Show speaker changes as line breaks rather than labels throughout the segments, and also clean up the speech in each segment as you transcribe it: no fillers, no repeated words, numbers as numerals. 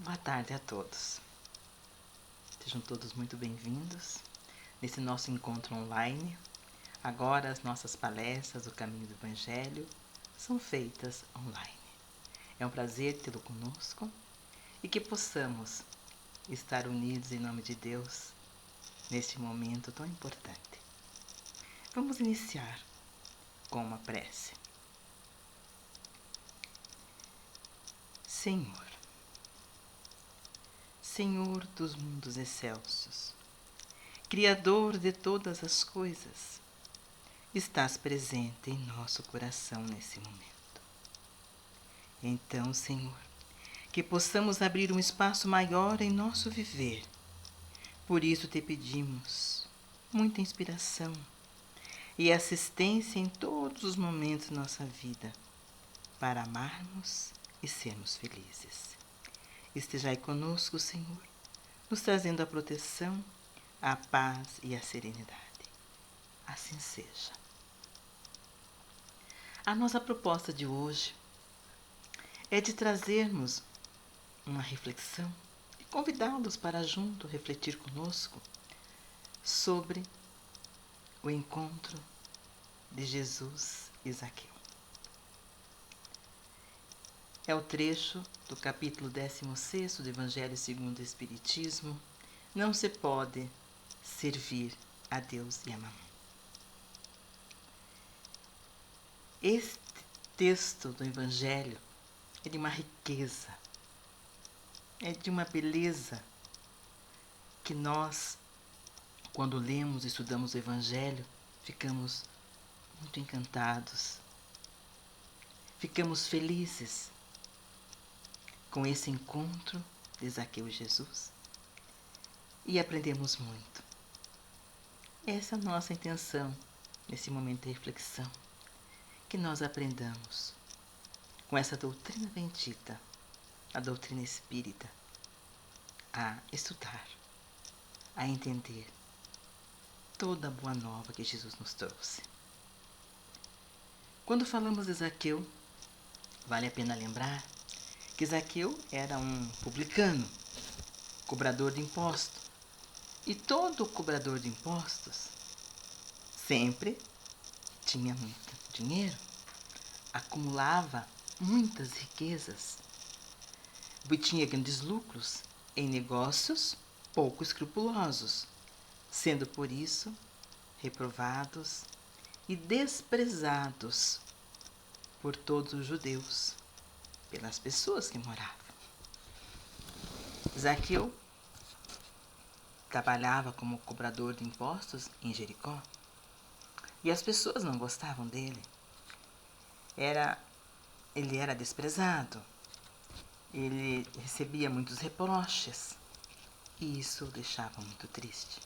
Boa tarde a todos. Sejam todos muito bem-vindos nesse nosso encontro online. Agora as nossas palestras do Caminho do Evangelho são feitas online. É um prazer tê-lo conosco e que possamos estar unidos em nome de Deus neste momento tão importante. Vamos iniciar com uma prece. Senhor dos mundos excelsos, Criador de todas as coisas, estás presente em nosso coração nesse momento. Então, Senhor, que possamos abrir um espaço maior em nosso viver. Por isso te pedimos muita inspiração e assistência em todos os momentos de nossa vida, para amarmos e sermos felizes. Estejai conosco, Senhor, nos trazendo a proteção, a paz e a serenidade. Assim seja. A nossa proposta de hoje é de trazermos uma reflexão e convidá-los para junto refletir conosco sobre o encontro de Jesus e Zaqueu. É o trecho do capítulo 16 do Evangelho segundo o Espiritismo. Não se pode servir a Deus e a Mamon. Este texto do Evangelho é de uma riqueza, é de uma beleza que nós, quando lemos e estudamos o Evangelho, ficamos muito encantados, ficamos felizes com esse encontro de Zaqueu e Jesus e aprendemos muito. Essa é a nossa intenção nesse momento de reflexão, que nós aprendamos com essa doutrina bendita, a doutrina espírita, a estudar, a entender toda a boa nova que Jesus nos trouxe. Quando falamos de Zaqueu, vale a pena lembrar que Zaqueu era um publicano, cobrador de impostos. E todo cobrador de impostos sempre tinha muito dinheiro, acumulava muitas riquezas, obtinha grandes lucros em negócios pouco escrupulosos, sendo por isso reprovados e desprezados por todos os judeus, pelas pessoas que moravam. Zaqueu trabalhava como cobrador de impostos em Jericó e as pessoas não gostavam dele. Ele era desprezado, ele recebia muitos reproches e isso o deixava muito triste.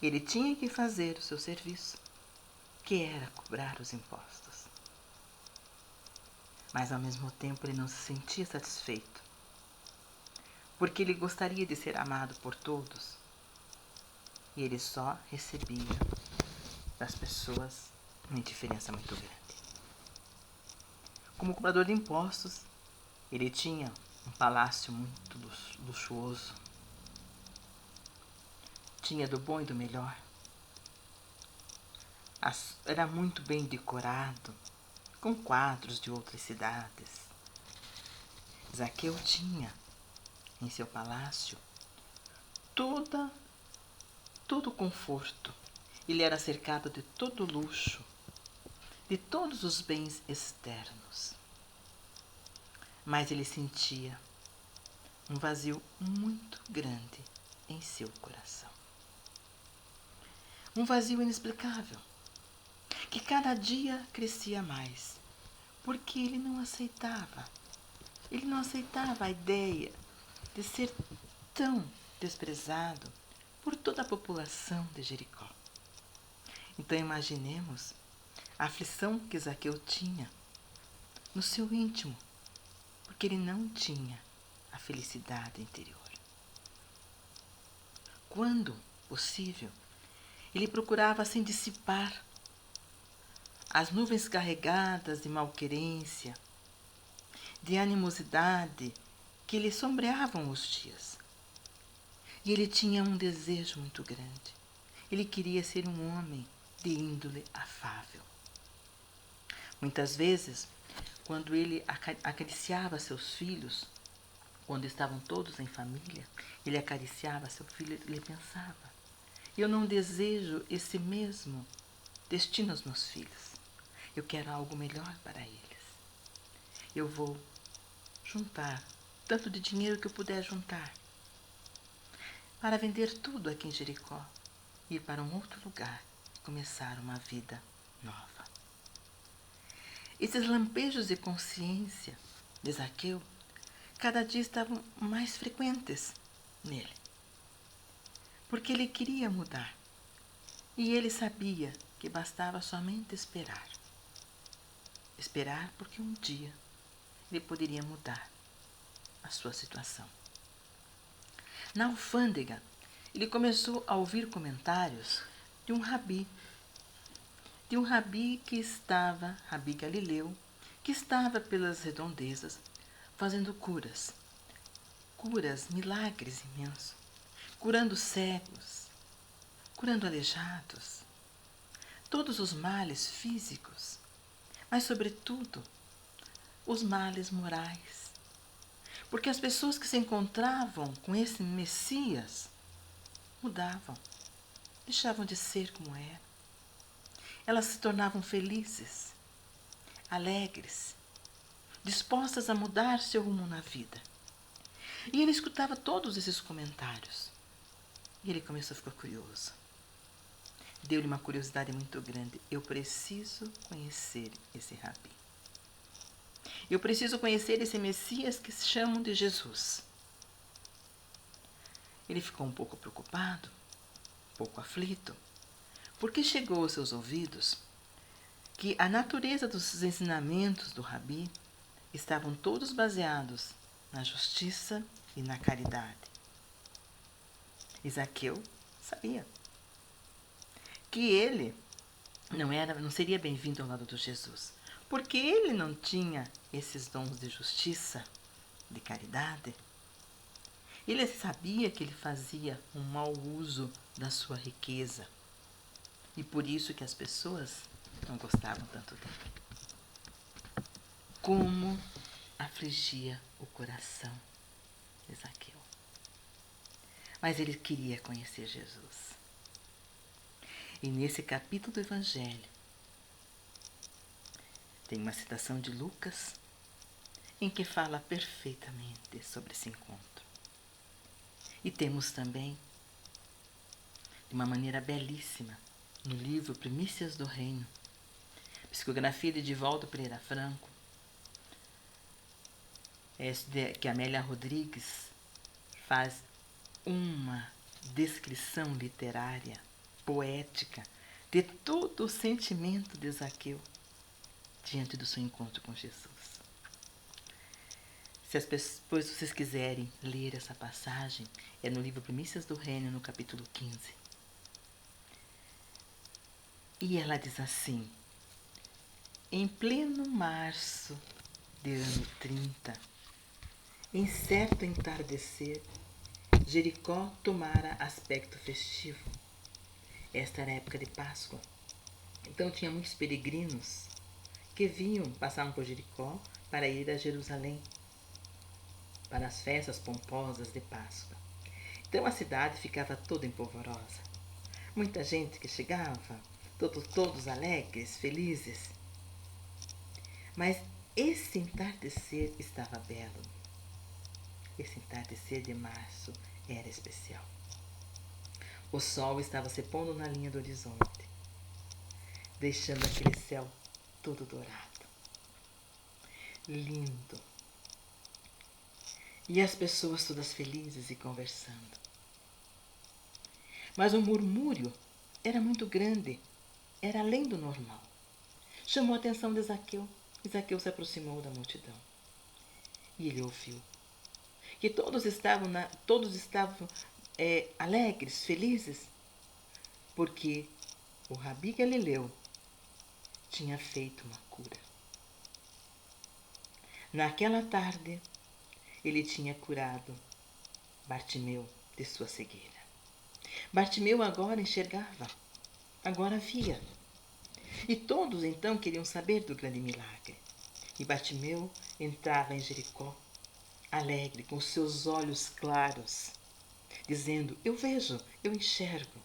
Ele tinha que fazer o seu serviço, que era cobrar os impostos. Mas ao mesmo tempo ele não se sentia satisfeito, porque ele gostaria de ser amado por todos e ele só recebia das pessoas uma indiferença muito grande. Como cobrador de impostos, ele tinha um palácio muito luxuoso, tinha do bom e do melhor, era muito bem decorado, com quadros de outras cidades. Zaqueu tinha em seu palácio todo o conforto. Ele era cercado de todo o luxo, de todos os bens externos. Mas ele sentia um vazio muito grande em seu coração. Um vazio inexplicável, que cada dia crescia mais, porque ele não aceitava a ideia de ser tão desprezado por toda a população de Jericó. Então imaginemos a aflição que Zaqueu tinha no seu íntimo, porque ele não tinha a felicidade interior. Quando possível, ele procurava assim dissipar as nuvens carregadas de malquerência, de animosidade que lhe sombreavam os dias. E ele tinha um desejo muito grande. Ele queria ser um homem de índole afável. Muitas vezes, quando ele acariciava seus filhos, quando estavam todos em família, ele acariciava seu filho e ele pensava: eu não desejo esse mesmo destino aos meus filhos. Eu quero algo melhor para eles. Eu vou juntar tanto de dinheiro que eu puder juntar para vender tudo aqui em Jericó, ir para um outro lugar e começar uma vida nova. Esses lampejos de consciência de Zaqueu cada dia estavam mais frequentes nele, porque ele queria mudar e ele sabia que bastava somente esperar. Esperar porque um dia ele poderia mudar a sua situação. Na alfândega, ele começou a ouvir comentários de um rabi que estava, Rabi Galileu, que estava pelas redondezas fazendo curas, milagres imensos, curando cegos, curando aleijados, todos os males físicos, mas sobretudo os males morais. Porque as pessoas que se encontravam com esse Messias mudavam, deixavam de ser como eram. Elas se tornavam felizes, alegres, dispostas a mudar seu rumo na vida. E ele escutava todos esses comentários. E ele começou a ficar curioso. Deu-lhe uma curiosidade muito grande. Eu preciso conhecer esse rabi. Eu preciso conhecer esse Messias que se chamam de Jesus. Ele ficou um pouco preocupado, um pouco aflito, porque chegou aos seus ouvidos que a natureza dos ensinamentos do rabi estavam todos baseados na justiça e na caridade. Zaqueu sabia que ele não seria bem-vindo ao lado de Jesus, porque ele não tinha esses dons de justiça, de caridade. Ele sabia que ele fazia um mau uso da sua riqueza e por isso que as pessoas não gostavam tanto dele. Como afligia o coração de Zaqueu. Mas ele queria conhecer Jesus. E nesse capítulo do Evangelho, tem uma citação de Lucas, em que fala perfeitamente sobre esse encontro. E temos também, de uma maneira belíssima, no livro Primícias do Reino, psicografia de Divaldo Pereira Franco, que Amélia Rodrigues faz uma descrição literária, poética, de todo o sentimento de Zaqueu diante do seu encontro com Jesus. Se depois vocês quiserem ler essa passagem, é no livro Primícias do Reino, no capítulo 15. E ela diz assim: em pleno março de ano 30, em certo entardecer, Jericó tomara aspecto festivo. Esta era a época de Páscoa. Então tinha muitos peregrinos que passavam por Jericó para ir a Jerusalém, para as festas pomposas de Páscoa. Então a cidade ficava toda empolvorosa. Muita gente que chegava, todos alegres, felizes. Mas esse entardecer estava belo. Esse entardecer de março era especial. O sol estava se pondo na linha do horizonte, deixando aquele céu todo dourado, lindo. E as pessoas todas felizes e conversando. Mas o murmúrio era muito grande, era além do normal. Chamou a atenção de Zaqueu. Zaqueu se aproximou da multidão. E ele ouviu que todos estavam alegres, felizes, porque o Rabi Galileu tinha feito uma cura. Naquela tarde, Ele tinha curado Bartimeu de sua cegueira. Bartimeu agora enxergava, agora via. E todos então queriam saber do grande milagre. E Bartimeu entrava em Jericó, alegre, com seus olhos claros, dizendo: eu vejo, eu enxergo.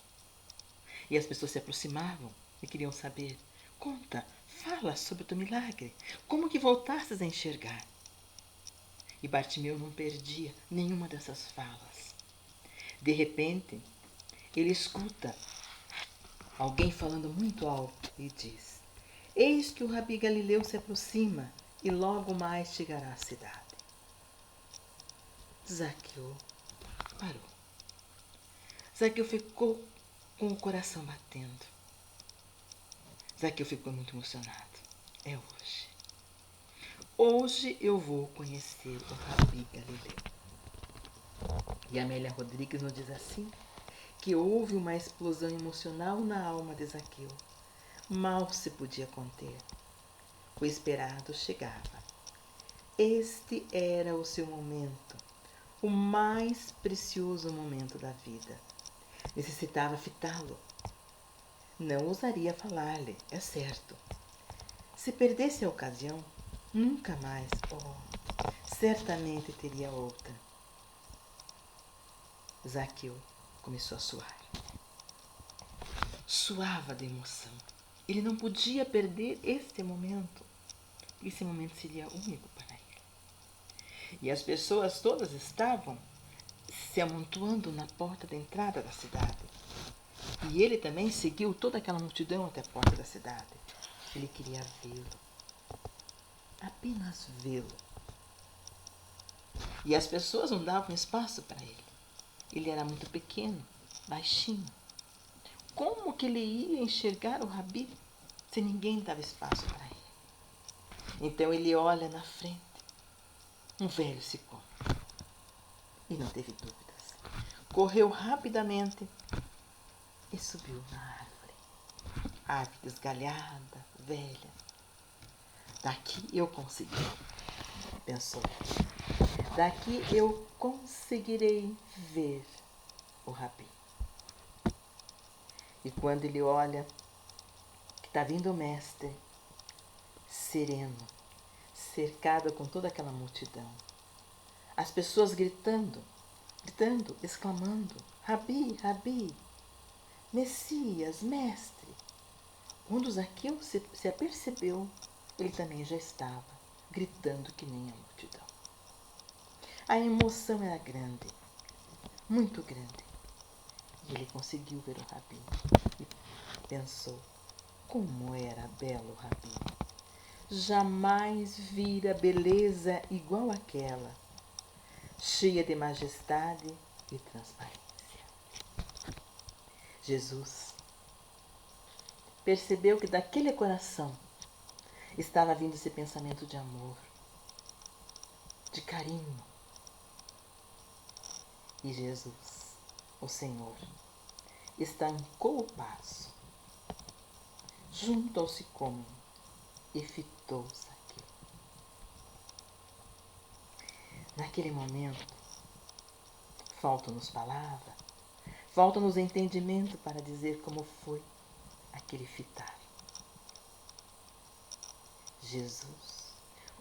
E as pessoas se aproximavam e queriam saber: conta, fala sobre o teu milagre, como que voltastes a enxergar? E Bartimeu não perdia nenhuma dessas falas. De repente, ele escuta alguém falando muito alto e diz: eis que o Rabi Galileu se aproxima e logo mais chegará à cidade. Zaqueu parou. Zaqueu ficou com o coração batendo. Zaqueu ficou muito emocionado. É hoje. Hoje eu vou conhecer o Rabi Galileu. E Amélia Rodrigues nos diz assim, que houve uma explosão emocional na alma de Zaqueu. Mal se podia conter. O esperado chegava. Este era o seu momento, o mais precioso momento da vida. Necessitava fitá-lo. Não ousaria falar-lhe, é certo. Se perdesse a ocasião, nunca mais, certamente teria outra. Zaqueu começou a suar. Suava de emoção. Ele não podia perder este momento. Esse momento seria único para ele. E as pessoas todas estavam se amontoando na porta da entrada da cidade. E ele também seguiu toda aquela multidão até a porta da cidade. Ele queria vê-lo. Apenas vê-lo. E as pessoas não davam espaço para ele. Ele era muito pequeno, baixinho. Como que ele ia enxergar o Rabi se ninguém dava espaço para ele? Então ele olha na frente, um velho sicômoro. E não teve dúvidas. Correu rapidamente e subiu na árvore. Árvore desgalhada, velha. Daqui eu consegui, pensou. Daqui eu conseguirei ver o Rabi. E quando ele olha que está vindo o mestre, sereno, cercado com toda aquela multidão, as pessoas gritando, exclamando: Rabi, Rabi, Messias, mestre. Quando Zaqueu se apercebeu, ele também já estava gritando que nem a multidão. A emoção era grande, muito grande. E ele conseguiu ver o Rabi e pensou: como era belo o Rabi. Jamais vira beleza igual àquela, cheia de majestade e transparência. Jesus percebeu que daquele coração estava vindo esse pensamento de amor, de carinho. E Jesus, o Senhor, estancou o passo junto ao sicômoro e fitou Zaqueu. Naquele momento, faltam-nos palavras, falta-nos entendimento para dizer como foi aquele fitar. Jesus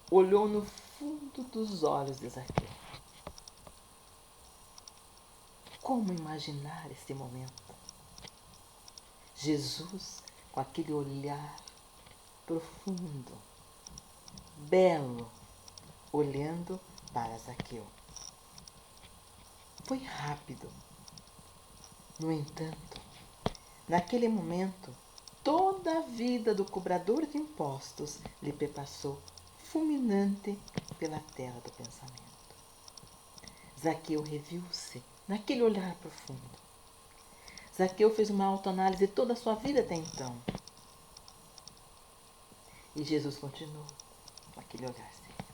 olhou no fundo dos olhos de Zaqueu. Como imaginar esse momento? Jesus com aquele olhar profundo, belo, olhando para Zaqueu. Foi rápido. No entanto, naquele momento, toda a vida do cobrador de impostos lhe perpassou fulminante pela tela do pensamento. Zaqueu reviu-se naquele olhar profundo. Zaqueu fez uma autoanálise de toda a sua vida até então. E Jesus continuou com aquele olhar sério.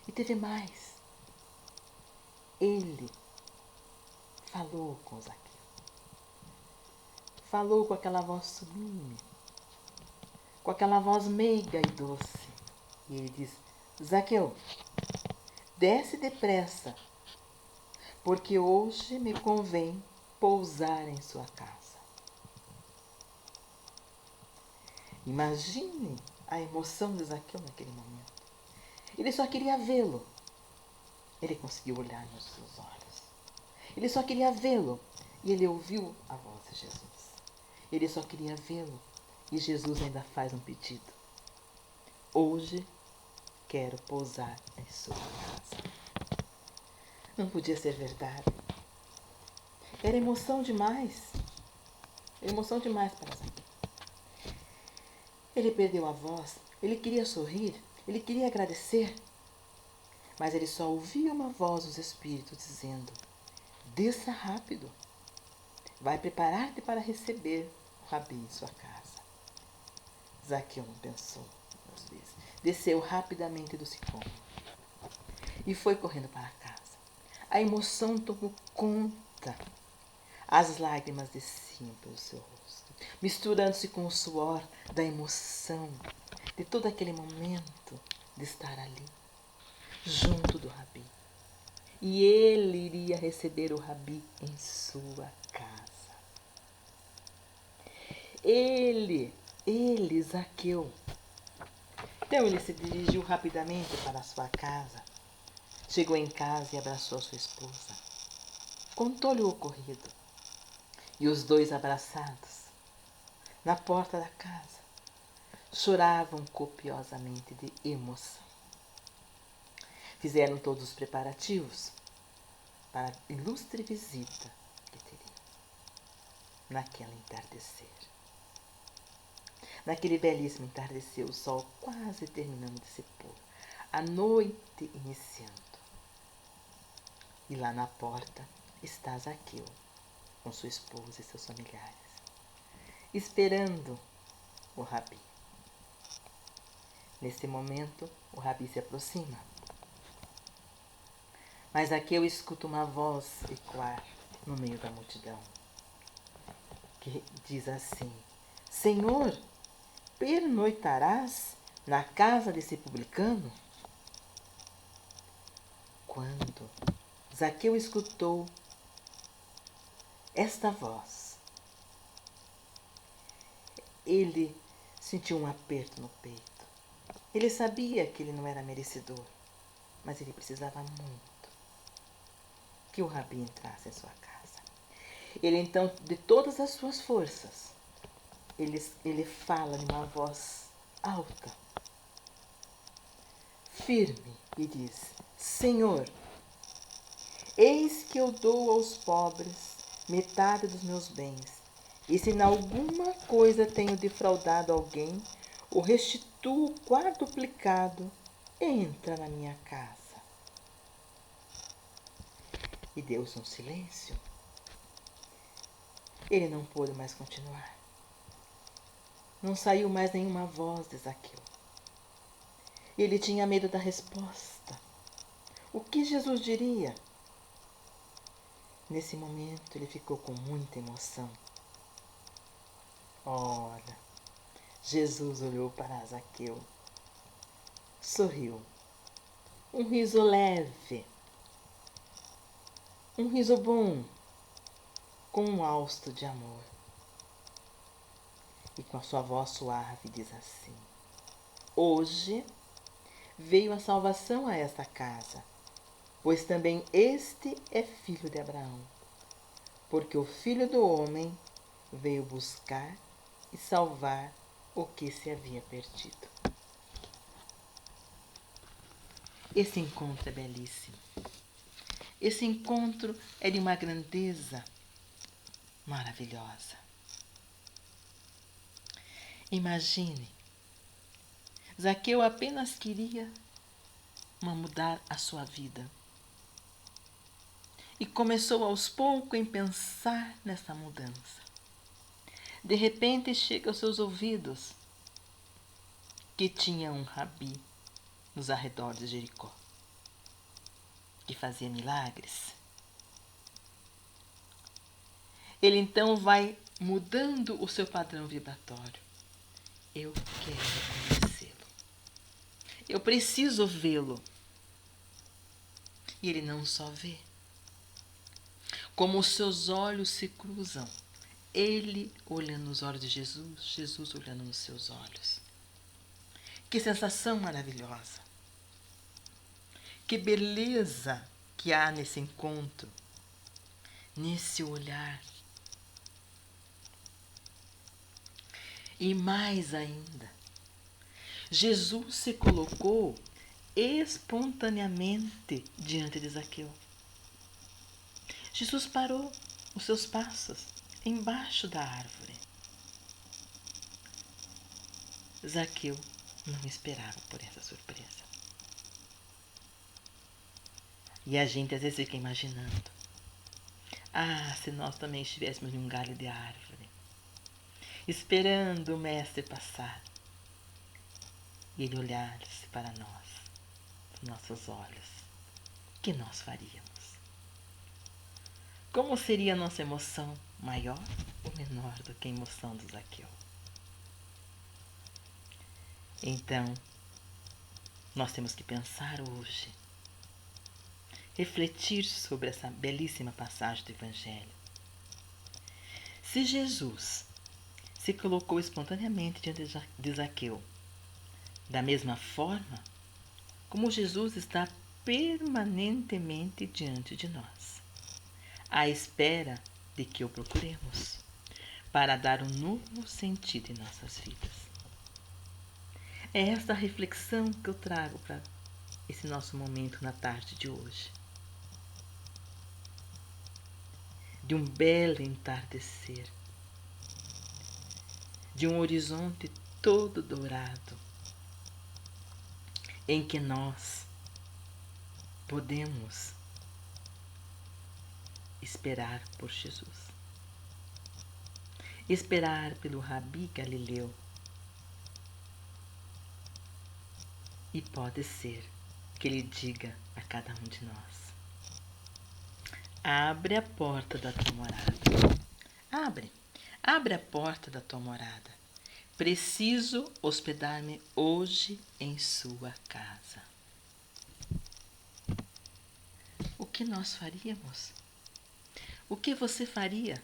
E teve mais. Ele falou com Zaqueu. Falou com aquela voz sublime, com aquela voz meiga e doce. E ele diz: Zaqueu, desce depressa, porque hoje me convém pousar em sua casa. Imagine a emoção de Zaqueu naquele momento. Ele só queria vê-lo. Ele conseguiu olhar nos seus olhos. Ele só queria vê-lo. E ele ouviu a voz de Jesus. Ele só queria vê-lo. E Jesus ainda faz um pedido. Hoje quero pousar em sua casa. Não podia ser verdade. Era emoção demais. Era emoção demais para Zaqueu. Ele perdeu a voz. Ele queria sorrir. Ele queria agradecer. Mas ele só ouvia uma voz dos Espíritos dizendo: desça rápido. Vai preparar-te para receber o Rabi em sua casa. Zaqueu não pensou duas vezes. Desceu rapidamente do sicômoro e foi correndo para casa. A emoção tomou conta. As lágrimas desciam pelo seu rosto, misturando-se com o suor da emoção de todo aquele momento de estar ali, junto do Rabi. E ele iria receber o Rabi em sua casa. Ele, Zaqueu. Então ele se dirigiu rapidamente para a sua casa. Chegou em casa e abraçou sua esposa. Contou-lhe o ocorrido. E os dois abraçados, na porta da casa, choravam copiosamente de emoção. Fizeram todos os preparativos para a ilustre visita que teriam naquele entardecer. Naquele belíssimo entardecer, o sol quase terminando de se pôr, a noite iniciando. E lá na porta está Zaqueu, com sua esposa e seus familiares, esperando o Rabi. Nesse momento, o Rabi se aproxima. Mas Zaqueu escuta uma voz ecoar no meio da multidão, que diz assim: Senhor, pernoitarás na casa desse publicano? Quando Zaqueu escutou esta voz, ele sentiu um aperto no peito. Ele sabia que ele não era merecedor, mas ele precisava muito que o Rabi entrasse em sua casa. Ele então, de todas as suas forças, ele fala de uma voz alta, firme, e diz: Senhor, eis que eu dou aos pobres metade dos meus bens, e se em alguma coisa tenho defraudado alguém, o restituo quadruplicado, entra na minha casa. E deu-se um silêncio. Ele não pôde mais continuar. Não saiu mais nenhuma voz de Zaqueu. Ele tinha medo da resposta. O que Jesus diria? Nesse momento ele ficou com muita emoção. Ora, Jesus olhou para Zaqueu, sorriu, um riso leve, um riso bom, com um hausto de amor. E com a sua voz suave diz assim: Hoje veio a salvação a esta casa, pois também este é filho de Abraão, porque o Filho do Homem veio buscar e salvar o que se havia perdido. Esse encontro é belíssimo. Esse encontro é de uma grandeza maravilhosa. Imagine, Zaqueu apenas queria mudar a sua vida. E começou aos poucos em pensar nessa mudança. De repente chega aos seus ouvidos que tinha um Rabi nos arredores de Jericó, que fazia milagres. Ele então vai mudando o seu padrão vibratório. Eu quero conhecê-lo. Eu preciso vê-lo. E ele não só vê, como os seus olhos se cruzam, ele olhando nos olhos de Jesus, Jesus olhando nos seus olhos. Que sensação maravilhosa! Que beleza que há nesse encontro, nesse olhar. E mais ainda, Jesus se colocou espontaneamente diante de Zaqueu. Jesus parou os seus passos embaixo da árvore. Zaqueu não esperava por essa surpresa. E a gente às vezes fica imaginando: ah, se nós também estivéssemos em um galho de árvore, esperando o mestre passar, e ele olhasse para nós, nossos olhos, o que nós faríamos? Como seria a nossa emoção, maior ou menor do que a emoção do Zaqueu? Então, nós temos que pensar hoje, refletir sobre essa belíssima passagem do Evangelho. Se Jesus se colocou espontaneamente diante de Zaqueu, da mesma forma como Jesus está permanentemente diante de nós, à espera de que o procuremos, para dar um novo sentido em nossas vidas. É esta reflexão que eu trago para esse nosso momento na tarde de hoje. De um belo entardecer, de um horizonte todo dourado, em que nós podemos esperar por Jesus. Esperar pelo Rabi Galileu. E pode ser que ele diga a cada um de nós: abre a porta da tua morada. Abre a porta da tua morada. Preciso hospedar-me hoje em sua casa. O que nós faríamos? O que você faria?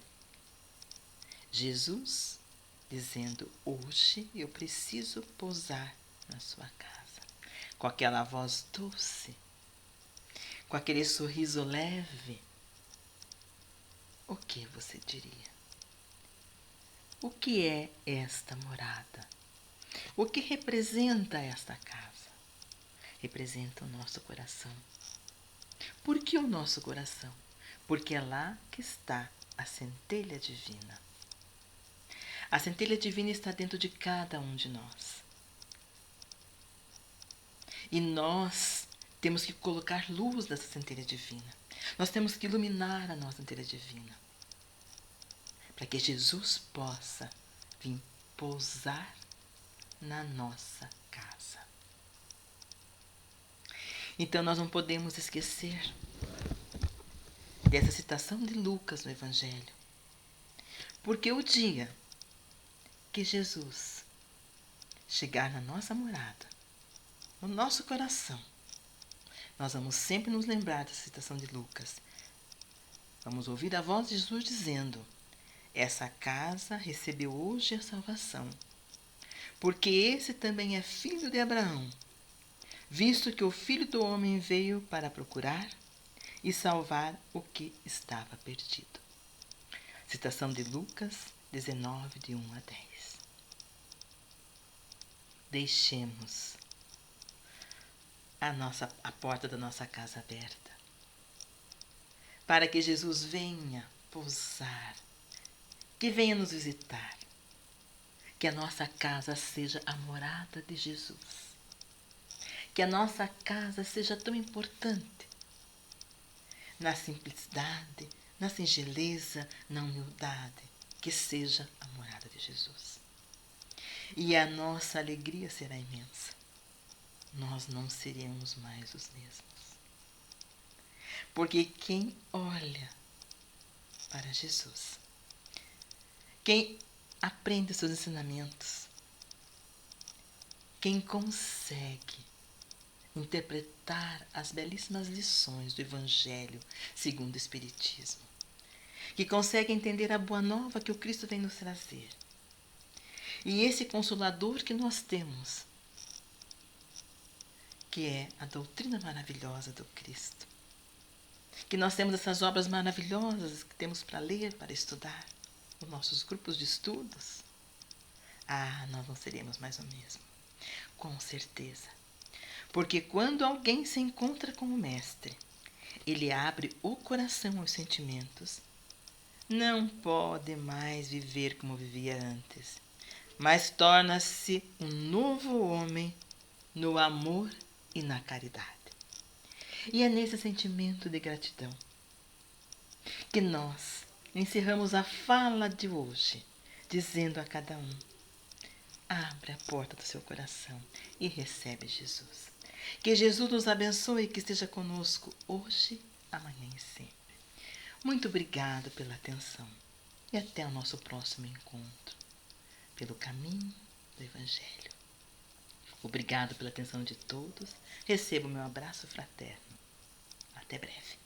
Jesus dizendo: hoje eu preciso pousar na sua casa. Com aquela voz doce, com aquele sorriso leve. O que você diria? O que é esta morada? O que representa esta casa? Representa o nosso coração. Por que o nosso coração? Porque é lá que está a centelha divina. A centelha divina está dentro de cada um de nós. E nós temos que colocar luz nessa centelha divina. Nós temos que iluminar a nossa centelha divina. Para que Jesus possa vir pousar na nossa casa. Então nós não podemos esquecer dessa citação de Lucas no Evangelho. Porque o dia que Jesus chegar na nossa morada, no nosso coração, nós vamos sempre nos lembrar dessa citação de Lucas. Vamos ouvir a voz de Jesus dizendo: essa casa recebeu hoje a salvação, porque esse também é filho de Abraão, visto que o Filho do Homem veio para procurar e salvar o que estava perdido. Citação de Lucas 19, de 1 a 10. Deixemos a porta da nossa casa aberta, para que Jesus venha pousar, que venha nos visitar, que a nossa casa seja a morada de Jesus, que a nossa casa seja tão importante, na simplicidade, na singeleza, na humildade, que seja a morada de Jesus. E a nossa alegria será imensa. Nós não seremos mais os mesmos. Porque quem olha para Jesus, quem aprende os seus ensinamentos, quem consegue interpretar as belíssimas lições do Evangelho segundo o Espiritismo, que consegue entender a boa nova que o Cristo vem nos trazer. E esse Consolador que nós temos, que é a doutrina maravilhosa do Cristo, que nós temos essas obras maravilhosas que temos para ler, para estudar, nos nossos grupos de estudos, nós não seremos mais o mesmo, com certeza. Porque quando alguém se encontra com o Mestre, ele abre o coração aos sentimentos, não pode mais viver como vivia antes, mas torna-se um novo homem no amor e na caridade. E é nesse sentimento de gratidão que nós encerramos a fala de hoje, dizendo a cada um: abre a porta do seu coração e recebe Jesus. Que Jesus nos abençoe e que esteja conosco hoje, amanhã e sempre. Muito obrigado pela atenção e até o nosso próximo encontro pelo caminho do Evangelho. Obrigado pela atenção de todos. Receba o meu abraço fraterno. Até breve.